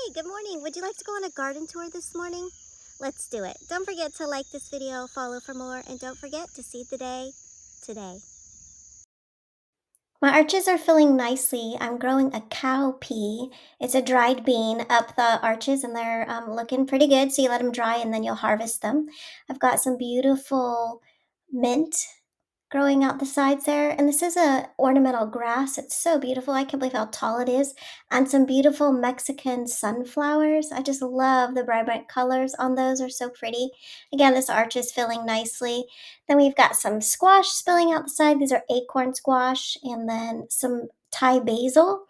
Hi, good morning. Would you like to go on a garden tour this morning? Let's do it. Don't forget to like this video, follow for more, and don't forget to seed the day today. My arches are filling nicely. I'm growing a cow pea. It's a dried bean up the arches and they're looking pretty good. So you let them dry and then you'll harvest them. I've got some beautiful mint growing out the sides there. And this is a ornamental grass. It's so beautiful. I can't believe how tall it is. And some beautiful Mexican sunflowers. I just love the vibrant colors on those. Are so pretty. Again, this arch is filling nicely. Then we've got some squash spilling out the side. These are acorn squash and then some Thai basil.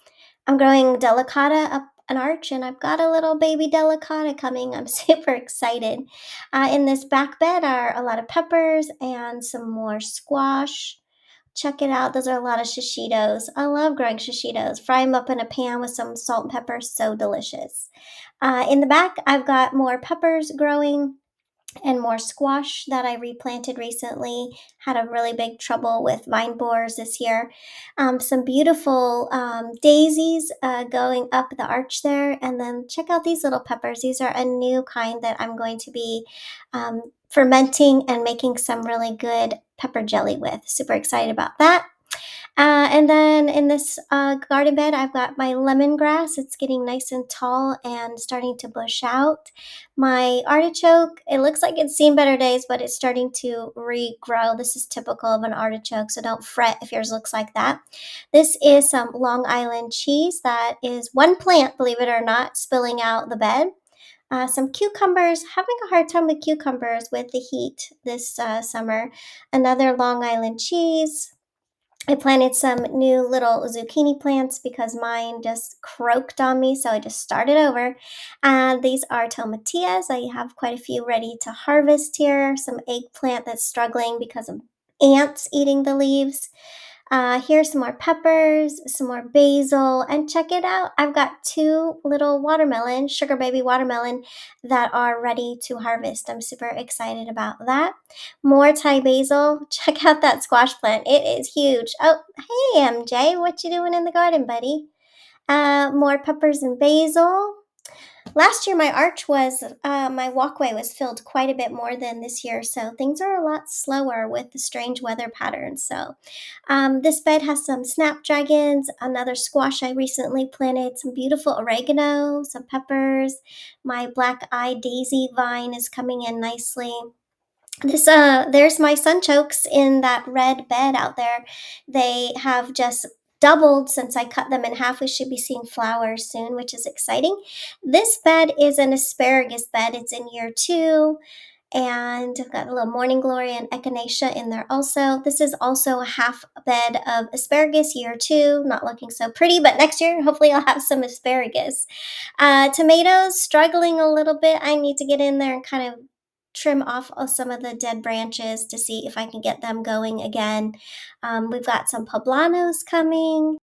I'm growing delicata up an arch and I've got a little baby delicata coming. I'm super excited. In this back bed are a lot of peppers and some more squash. Check it out. Those are a lot of shishitos. I love growing shishitos. Fry them up in a pan with some salt and pepper. So delicious. In the back, I've got more peppers growing and more squash that I replanted recently. Had a really big trouble with vine borers this year. Some beautiful daisies going up the arch there. And then check out these little peppers. These are a new kind that I'm going to be fermenting and making some really good pepper jelly with. Super excited about that. And then in this garden bed, I've got my lemongrass. It's getting nice and tall and starting to bush out. My artichoke, it looks like it's seen better days, but it's starting to regrow. This is typical of an artichoke, so don't fret if yours looks like that. This is some Long Island cheese that is one plant, believe it or not, spilling out the bed. Some cucumbers, having a hard time with cucumbers with the heat this summer. Another Long Island cheese. I planted some new little zucchini plants because mine just croaked on me, so I just started over. And these are tomatillas. I have quite a few ready to harvest here. Some eggplant that's struggling because of ants eating the leaves. Here's some more peppers, some more basil, and check it out. I've got two little watermelon, sugar baby watermelon, that are ready to harvest. I'm super excited about that. More Thai basil. Check out that squash plant. It is huge. Oh, hey MJ, what you doing in the garden, buddy? More peppers and basil. Last year, my walkway was filled quite a bit more than this year, so things are a lot slower with the strange weather patterns. So, this bed has some snapdragons, another squash I recently planted, some beautiful oregano, some peppers. My black eye daisy vine is coming in nicely. There's my sunchokes in that red bed out there. They have just doubled since I cut them in half. We should be seeing flowers soon, which is exciting. This bed is an asparagus bed. It's in year 2, and I've got a little morning glory and echinacea in there also. This is also a half bed of asparagus, year 2. Not looking so pretty, but next year hopefully I'll have some asparagus. Tomatoes struggling a little bit. I need to get in there and kind of trim off some of the dead branches to see if I can get them going again. We've got some poblanos coming.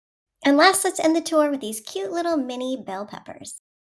And last, let's end the tour with these cute little mini bell peppers.